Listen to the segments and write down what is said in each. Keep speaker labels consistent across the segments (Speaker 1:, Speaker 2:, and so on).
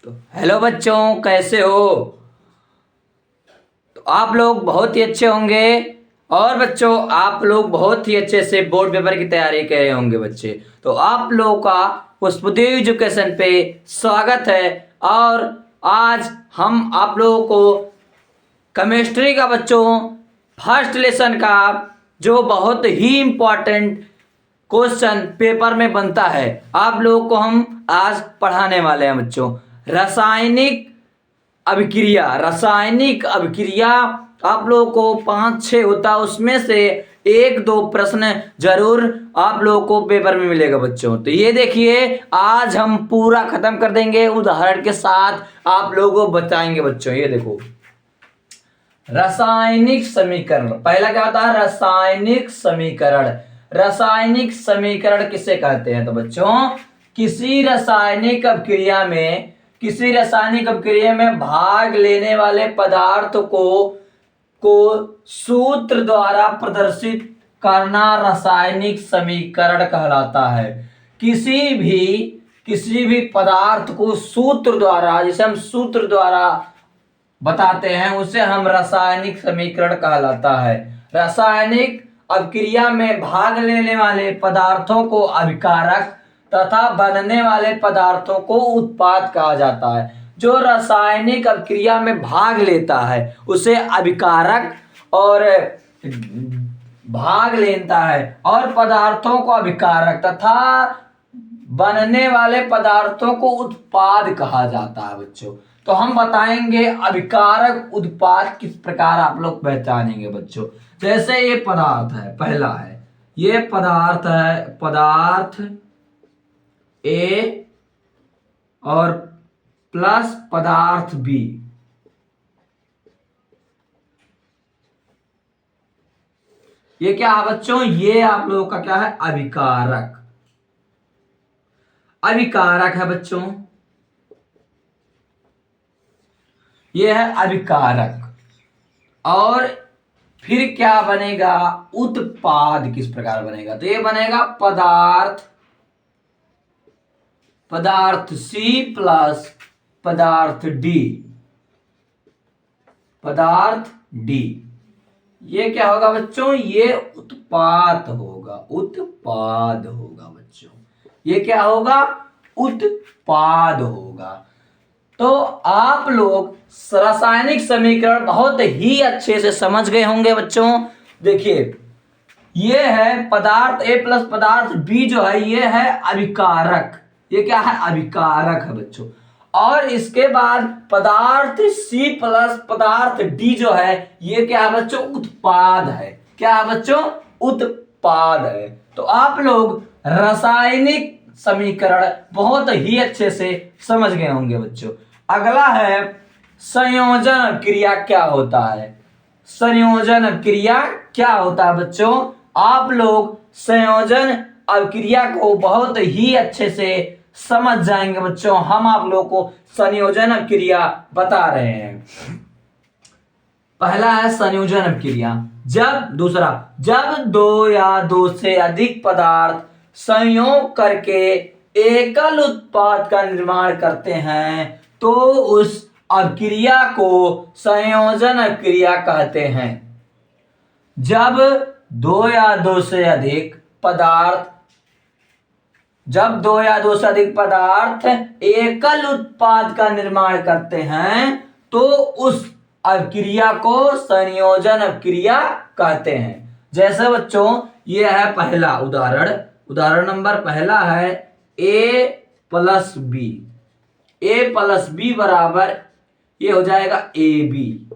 Speaker 1: तो हेलो बच्चों, कैसे हो? तो आप लोग बहुत ही अच्छे होंगे। और बच्चों, आप लोग बहुत ही अच्छे से बोर्ड पेपर की तैयारी कर रहे होंगे बच्चे। तो आप लोगों का पुष्पदेव एजुकेशन पे स्वागत है। और आज हम आप लोगों को केमिस्ट्री का बच्चों फर्स्ट लेसन का जो बहुत ही इम्पोर्टेंट क्वेश्चन पेपर में बनता है, आप लोगों को हम आज पढ़ाने वाले हैं बच्चों। रासायनिक अभिक्रिया आप लोगों को 5-6 होता है, उसमें से 1-2 प्रश्न जरूर आप लोगों को पेपर में मिलेगा बच्चों। तो ये देखिए, आज हम पूरा खत्म कर देंगे, उदाहरण के साथ आप लोगों को बताएंगे बच्चों। ये देखो, रासायनिक समीकरण पहला क्या होता है? रासायनिक समीकरण। रासायनिक समीकरण किसे कहते हैं? तो बच्चों, किसी रासायनिक अभिक्रिया में भाग लेने वाले पदार्थ को सूत्र द्वारा प्रदर्शित करना रासायनिक समीकरण कहलाता है। किसी भी पदार्थ को सूत्र द्वारा, जिसे हम सूत्र द्वारा बताते हैं, उसे हम रासायनिक समीकरण कहलाता है। रासायनिक अभिक्रिया में भाग लेने वाले पदार्थों को अभिकारक तथा बनने वाले पदार्थों को उत्पाद कहा जाता है। जो रासायनिक अभिक्रिया में भाग लेता है उसे अभिकारक और भाग लेता है, और पदार्थों को अभिकारक तथा बनने वाले पदार्थों को उत्पाद कहा जाता है बच्चों। तो हम बताएंगे अभिकारक उत्पाद किस प्रकार आप लोग पहचानेंगे बच्चों। जैसे ये पदार्थ है, पहला है, ये पदार्थ है, पदार्थ ए और प्लस पदार्थ बी। ये क्या है बच्चों? ये आप लोगों का क्या है? अभिकारक है बच्चों। ये है अभिकारक। और फिर क्या बनेगा? उत्पाद किस प्रकार बनेगा? तो ये बनेगा पदार्थ सी प्लस पदार्थ डी। ये क्या होगा बच्चों? ये उत्पाद होगा बच्चों। ये क्या होगा? उत्पाद होगा। तो आप लोग रासायनिक समीकरण बहुत ही अच्छे से समझ गए होंगे बच्चों। देखिए, ये है पदार्थ ए प्लस पदार्थ बी, जो है ये है अभिकारक। ये क्या है? अभिकारक है बच्चों। और इसके बाद पदार्थ सी प्लस पदार्थ डी जो है, ये क्या है बच्चों? उत्पाद है। क्या है बच्चों? उत्पाद है। तो आप लोग रासायनिक समीकरण बहुत ही अच्छे से समझ गए होंगे बच्चों। अगला है संयोजन क्रिया क्या होता है? संयोजन क्रिया क्या होता है बच्चों? आप लोग संयोजन अभिक्रिया को बहुत ही अच्छे से समझ जाएंगे बच्चों। हम आप लोगों को संयोजन अभिक्रिया बता रहे हैं। पहला है संयोजन अभिक्रिया। जब 2 या 2 से अधिक पदार्थ संयोग करके एकल उत्पाद का निर्माण करते हैं तो उस अभिक्रिया को संयोजन अभिक्रिया कहते हैं। जब 2 या 2 से अधिक पदार्थ एकल उत्पाद का निर्माण करते हैं तो उस अभिक्रिया को संयोजन अभिक्रिया कहते हैं। जैसे बच्चों, ये है पहला उदाहरण नंबर पहला है ए प्लस बी बराबर, ये हो जाएगा ए बी।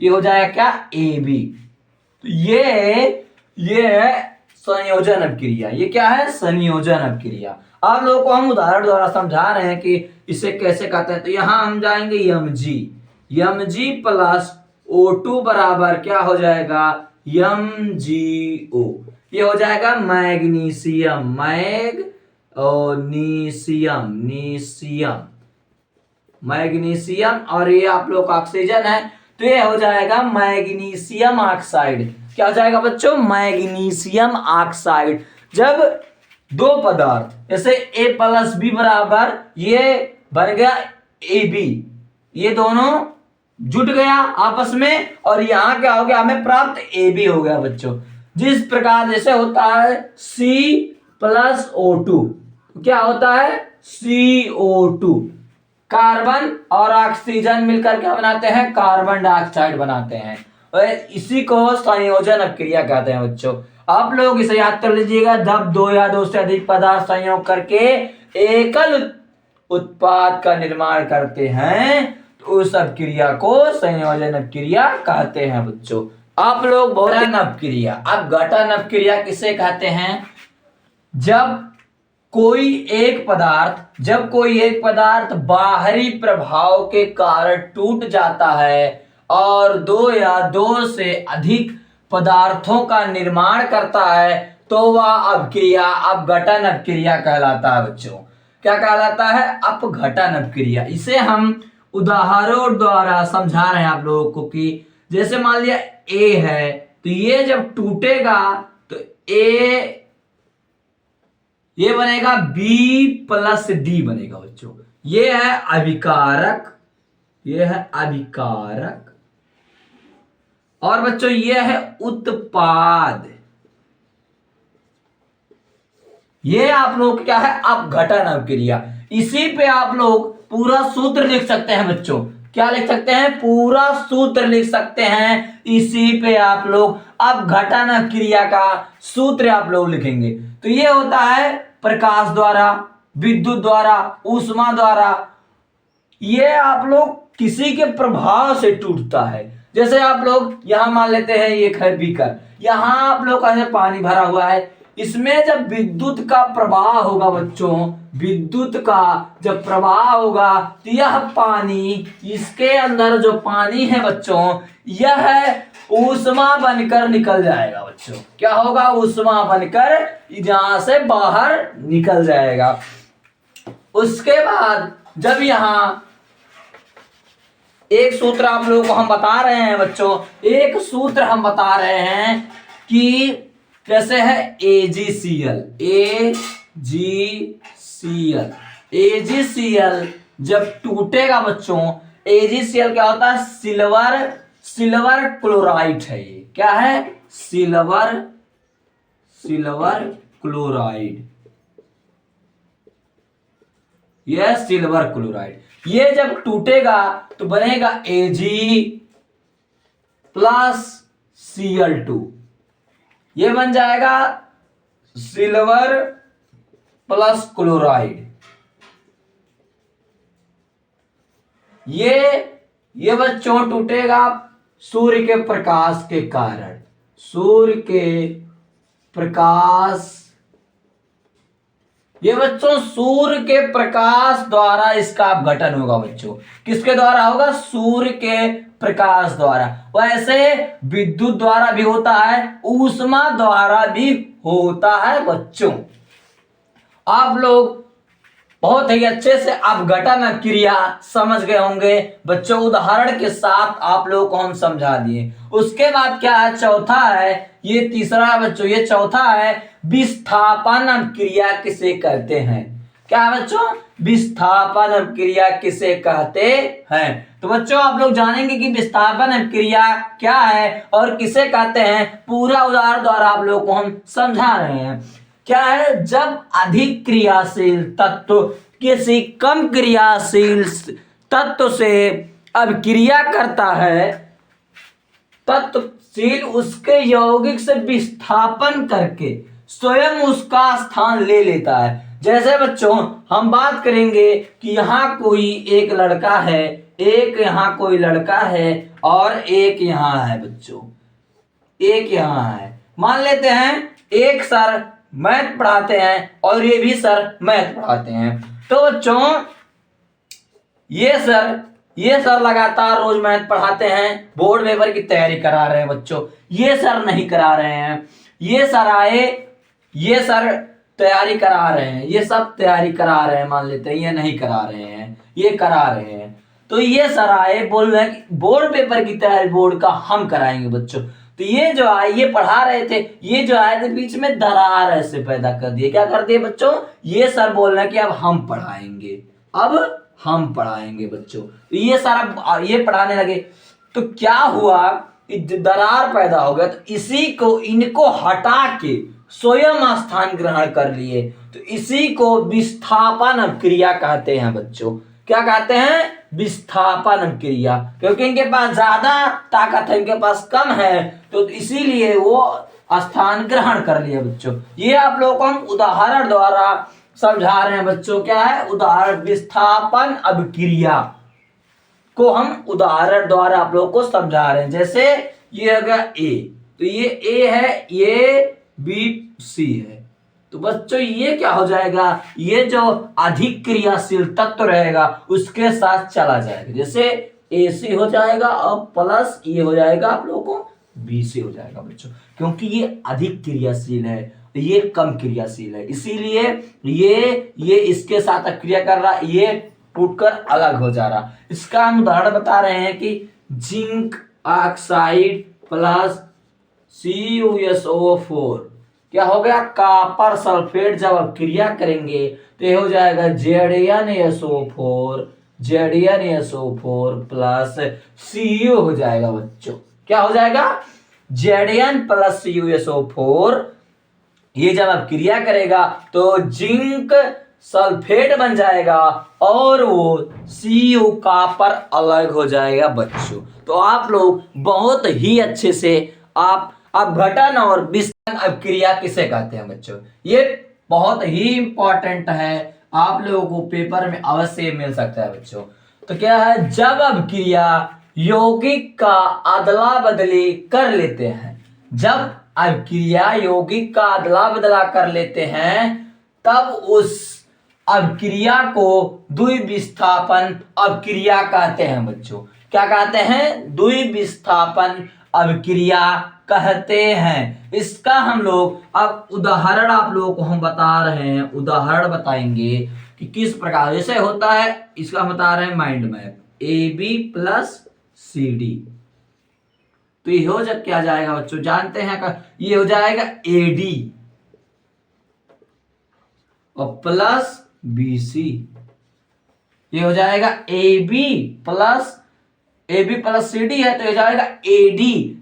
Speaker 1: ये हो जाएगा क्या? A B. तो ये है संयोजन अभिक्रिया। ये क्या है? संयोजन अभिक्रिया। आप लोगों को हम उदाहरण द्वारा समझा रहे हैं कि इसे कैसे कहते हैं। तो यहां हम जाएंगे Mg प्लस O2 बराबर क्या हो जाएगा? MgO। ये हो जाएगा मैग्नीशियम। और ये आप लोग का ऑक्सीजन है, तो ये हो जाएगा मैग्नीशियम ऑक्साइड। क्या हो जाएगा बच्चों? Magnesium oxide. जब 2 पदार्थ जैसे A प्लस बी बराबर, ये बन गया ए बी, ये दोनों जुट गया आपस में और यहां क्या हो गया, हमें प्राप्त ए बी हो गया बच्चों। जिस प्रकार जैसे होता है C+O2, क्या होता है CO2, कार्बन और ऑक्सीजन मिलकर क्या बनाते हैं, कार्बन डाइऑक्साइड बनाते हैं, और इसी को संयोजन अभिक्रिया कहते हैं बच्चों। आप लोग इसे याद कर लीजिएगा, जब दो या दो से अधिक पदार्थ संयोग करके एकल उत्पाद का निर्माण करते हैं तो उस अभिक्रिया को संयोजन अभिक्रिया कहते हैं बच्चों। आप लोग गठन अभिक्रिया, अब गठन अभिक्रिया किसे कहते हैं, जब कोई एक पदार्थ बाहरी प्रभाव के कारण टूट जाता है और दो या दो से अधिक पदार्थों का निर्माण करता है तो वह अभिक्रिया अपघटन अभिक्रिया कहलाता है बच्चों। क्या कहलाता है, अपघटन अभिक्रिया। इसे हम उदाहरणों द्वारा समझा रहे हैं आप लोगों को कि जैसे मान लिया ए है तो ये जब टूटेगा तो ये बनेगा B+D बनेगा बच्चों। ये है अभिकारक, और बच्चों ये है उत्पाद। ये आप लोग क्या है, अपघटन अभिक्रिया। इसी पे आप लोग पूरा सूत्र लिख सकते हैं बच्चों। क्या लिख सकते हैं, पूरा सूत्र लिख सकते हैं। इसी पे आप लोग अपघटन अभिक्रिया का सूत्र आप लोग लिखेंगे। तो ये होता है प्रकाश द्वारा, विद्युत द्वारा, ऊष्मा द्वारा। ये आप लोग किसी के प्रभाव से टूटता है। जैसे आप लोग यहां मान लेते हैं ये है बीकर, यहां आप लोग का पानी भरा हुआ है, इसमें जब विद्युत का प्रवाह होगा बच्चों, विद्युत का जब प्रवाह होगा तो यह पानी, इसके अंदर जो पानी है बच्चों, यह ऊष्मा बनकर निकल जाएगा बच्चों। क्या होगा, ऊष्मा बनकर यहां से बाहर निकल जाएगा। उसके बाद जब यहां एक सूत्र आप लोगों को हम बता रहे हैं बच्चों, एक सूत्र हम बता रहे हैं कि कैसे है AgCl, AgCl जब टूटेगा बच्चों, AgCl क्या होता है, सिल्वर क्लोराइड है। ये क्या है, सिल्वर क्लोराइड, यह सिल्वर क्लोराइड। ये जब टूटेगा तो बनेगा Ag+Cl2, ये बन जाएगा सिल्वर प्लस क्लोराइड। ये बच्चों टूटेगा सूर्य के प्रकाश के कारण, सूर्य के प्रकाश, ये बच्चों सूर्य के प्रकाश द्वारा इसका अपघटन होगा बच्चों। किसके द्वारा होगा, सूर्य के प्रकाश द्वारा। वैसे विद्युत द्वारा भी होता है, ऊष्मा द्वारा भी होता है बच्चों। आप लोग बहुत ही अच्छे से अपघटन क्रिया समझ गए होंगे बच्चों। उदाहरण के साथ आप लोगों को हम समझा दिए। उसके बाद क्या है, चौथा है, ये तीसरा है बच्चों, ये चौथा है विस्थापन क्रिया किसे कहते हैं। क्या है बच्चों, विस्थापन क्रिया किसे कहते हैं। तो बच्चों आप लोग जानेंगे कि विस्थापन क्रिया क्या है और किसे कहते हैं। पूरा उदाहरण द्वारा आप लोगों को हम समझा रहे हैं। क्या है, जब अधिक क्रियाशील तत्व किसी कम क्रियाशील तत्व से अभिक्रिया करता है, तत्वशील उसके यौगिक से विस्थापन करके स्वयं उसका स्थान ले लेता है। जैसे बच्चों हम बात करेंगे कि यहाँ कोई एक लड़का है, एक यहाँ कोई लड़का है और एक यहाँ है बच्चों, एक यहाँ है। मान लेते हैं एक सर मैथ पढ़ाते हैं और ये भी सर मैथ पढ़ाते हैं। तो बच्चों ये सर लगातार रोज मैथ पढ़ाते हैं, बोर्ड पेपर की तैयारी करा रहे हैं बच्चों। ये सर नहीं करा रहे हैं, ये सर आए, ये सर तैयारी करा रहे हैं, ये सब तैयारी करा रहे हैं। मान लेते हैं ये नहीं करा रहे हैं, ये करा रहे हैं। तो ये सर आए, बोल रहे हैं कि बोर्ड पेपर की तैयारी बोर्ड का हम कराएंगे बच्चों। तो ये जो आए, ये पढ़ा रहे थे, ये जो आए थे बीच में दरार ऐसे पैदा कर दिए। क्या कर दिए बच्चों, ये सर बोल रहे हैं कि अब हम पढ़ाएंगे, अब हम पढ़ाएंगे बच्चों। तो ये सारा ये पढ़ाने लगे तो क्या हुआ, दरार पैदा हो गया। तो इसी को इनको हटा के स्वयं स्थान ग्रहण कर लिए, तो इसी को विस्थापन क्रिया कहते हैं बच्चों। क्या कहते हैं? विस्थापन क्रिया। क्योंकि इनके पास ज्यादा ताकत है, इनके पास कम है, तो इसीलिए वो स्थान ग्रहण कर लिया बच्चों। ये आप लोगों को हम उदाहरण द्वारा समझा रहे हैं बच्चों। क्या है उदाहरण? विस्थापन अभिक्रिया को हम उदाहरण द्वारा आप लोगों को समझा रहे हैं। जैसे ये हो गया ए, तो ये ए है, ये बी सी है, तो बच्चों ये क्या हो जाएगा? ये जो अधिक क्रियाशील तत्व रहेगा उसके साथ चला जाएगा। जैसे ए सी हो जाएगा और प्लस ये हो जाएगा आप लोगों को बी सी हो जाएगा बच्चों, क्योंकि ये अधिक क्रियाशील है, ये कम क्रियाशील है, इसीलिए ये इसके साथ क्रिया कर रहा, ये टूटकर अलग हो जा रहा। इसका हम उदाहरण बता रहे हैं कि जिंक ऑक्साइड प्लस CuSO4 क्या हो गया? Copper sulphate. जब आप क्रिया करेंगे तो ये हो जाएगा ZnSO4 प्लस Cu हो जाएगा बच्चों। क्या हो जाएगा? Zn plus CuSO4। ये जब आप क्रिया करेगा तो जिंक सल्फेट बन जाएगा और वो Cu कॉपर अलग हो जाएगा बच्चों। तो आप लोग बहुत ही अच्छे से आप अपघटन और विस्थापन अभिक्रिया किसे कहते हैं बच्चों, ये बहुत ही इंपॉर्टेंट है, आप लोगों को पेपर में अवश्य मिल सकता है बच्चों। तो क्या है? जब अभिक्रिया यौगिक का अदला बदली कर लेते हैं, जब अभिक्रिया यौगिक का अदला बदला कर लेते हैं, तब उस अभिक्रिया को द्विविस्थापन अभिक्रिया कहते हैं बच्चों। क्या कहते हैं? द्विविस्थापन अभिक्रिया कहते हैं। इसका हम लोग अब उदाहरण आप लोगों को हम बता रहे हैं, उदाहरण बताएंगे कि किस प्रकार जैसे होता है। इसका हम बता रहे हैं mind map AB plus CD। तो ये हो जब क्या जाएगा बच्चों जानते हैं? ये हो जाएगा AD और प्लस BC। ये हो जाएगा AB प्लस CD है, तो ये जाएगा AD।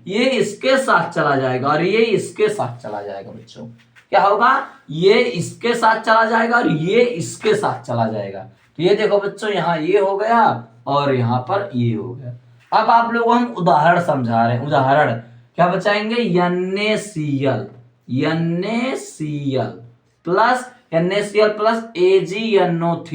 Speaker 1: ये इसके साथ चला जाएगा और ये इसके साथ चला जाएगा बच्चों। क्या होगा? ये इसके साथ चला जाएगा और ये इसके साथ चला जाएगा। तो ये देखो बच्चों, यहाँ ये हो गया और यहाँ पर ये हो गया। अब आप लोगों को हम उदाहरण समझा रहे हैं। उदाहरण क्या बचाएंगे? NaCl प्लस AgNO3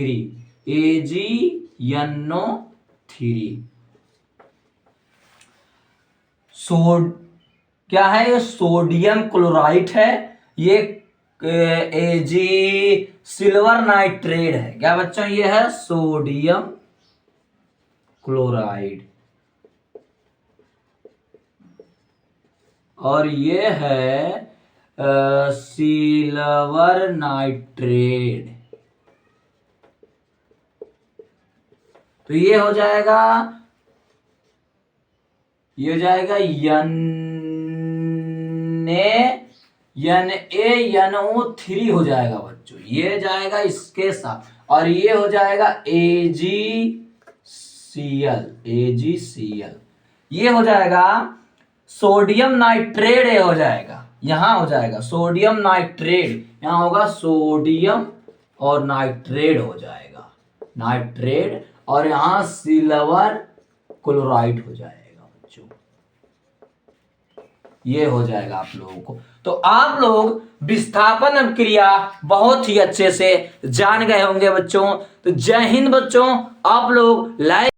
Speaker 1: क्या है? ये सोडियम क्लोराइड है, ये Ag सिल्वर नाइट्रेट है। क्या बच्चों? ये है सोडियम क्लोराइड और ये है सिल्वर नाइट्रेट। तो ये हो जाएगा NaNO3 हो जाएगा बच्चों। ये जाएगा इसके साथ और ये हो जाएगा AgCl। ये हो जाएगा सोडियम नाइट्रेट। ये हो जाएगा, यहां हो जाएगा सोडियम नाइट्रेट, यहां होगा सोडियम और नाइट्रेट हो जाएगा, नाइट्रेट, और यहां सिल्वर क्लोराइड हो जाएगा बच्चों। ये हो जाएगा आप लोगों को। तो आप लोग विस्थापन अभिक्रिया बहुत ही अच्छे से जान गए होंगे बच्चों। तो जय हिंद बच्चों। आप लोग लाइक